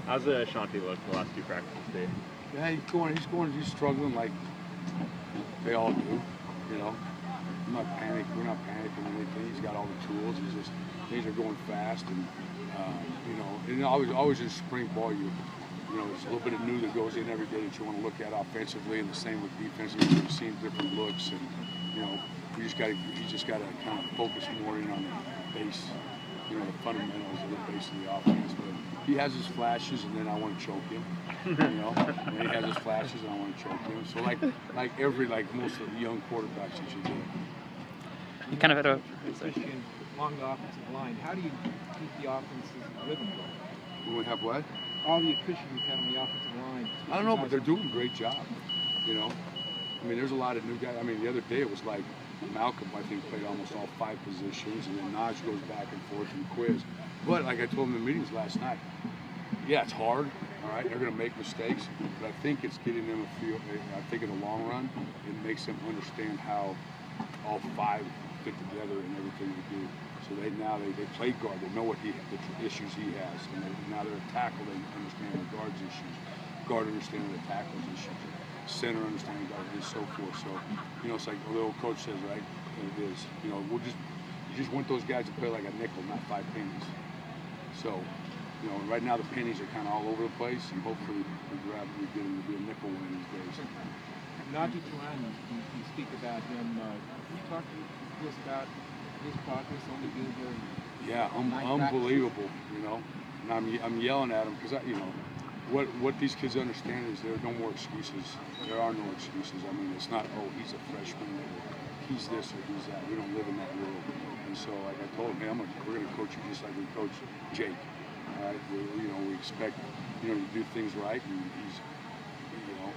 How's Ashanti look the last 2 practices, Dave? Yeah, he's struggling like they all do, you know. We're not panicking or anything. He's got all the tools. He's just, things are going fast, and you know, and always in spring ball, you know, there's a little bit of new that goes in every day that you want to look at offensively, and the same with defensively. You're seeing different looks, and you know, he just got to kind of focus more in on the base, you know, the fundamentals of the base of the offense. But he has his flashes, and then I want to choke him. You know, and he has his flashes, and I want to choke him. So like most of the young quarterbacks that you do. You kind of had a Christian along the offensive line. How do you keep the offense's rhythm going? When we have what? All the attrition you've had on the offensive line. I don't know, but they're doing a great job. You know, I mean, there's a lot of new guys. I mean, the other day it was like Malcolm, I think, played almost all 5 positions, and then Naj goes back and forth and quiz. But like I told him in the meetings last night, yeah, it's hard. All right, they're going to make mistakes, but I think it's getting them a feel. I think in the long run, it makes them understand how all 5 fit together in everything they do. So they play guard. They know what the issues he has, and now they're a tackle. They understand the guard's issues. Guard understanding the tackle's issues. Center understanding guard, and so forth. So you know, it's like the old coach says, right? It is. You know, you just want those guys to play like a nickel, not 5 pennies. So. You know, right now the pennies are kind of all over the place, and hopefully we get him to be a nickel one of these days. Najee Turan, you speak about him. Can you talk to us about his progress on the field here? Yeah, unbelievable. You know, and I'm yelling at him because you know what these kids understand is there are no more excuses. There are no excuses. I mean, it's not he's a freshman, he's this or he's that. We don't live in that world. And so, like I told him, we're going to coach you just like we coach Jake. All right, we expect, you know, to do things right, and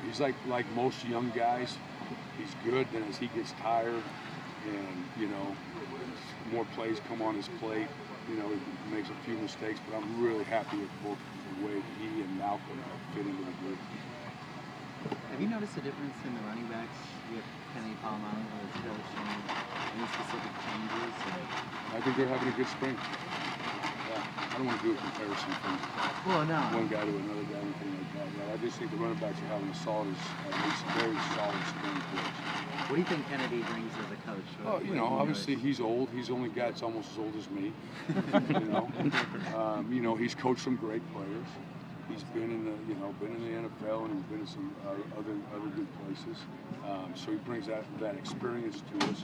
he's like most young guys. He's good. Then as he gets tired, and you know, more plays come on his plate, you know, he makes a few mistakes. But I'm really happy with both the way he and Malcolm fit into the group. Have you noticed a difference in the running backs with Kenny Palomino as coach, and any specific changes? I think they're having a good spring. I don't want to do a comparison from one guy to another guy or anything like that. Yeah, I just think the running backs are having a very solid spring for us. What do you think Kennedy brings as a coach? Oh, you know, obviously he's old. He's the only guy that's almost as old as me. You know, he's coached some great players. He's been in the NFL, and he's been in some other good places. So he brings that experience to us.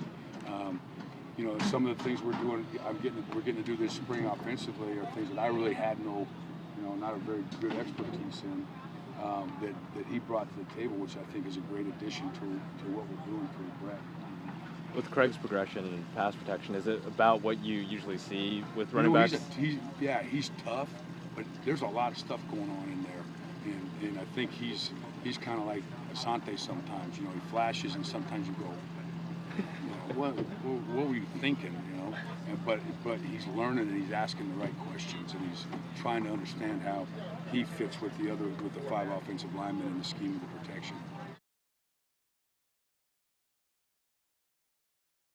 You know, some of the things we're doing, we're getting to do this spring offensively are things that I really had not a very good expertise in, that he brought to the table, which I think is a great addition to what we're doing for Brett. With Craig's progression and pass protection, is it about what you usually see with running backs? He's tough, but there's a lot of stuff going on in there, and I think he's kind of like Asante sometimes. You know, he flashes, and sometimes you go, what were you thinking, you know? But he's learning, and he's asking the right questions, and he's trying to understand how he fits with the 5 offensive linemen in the scheme of the protection.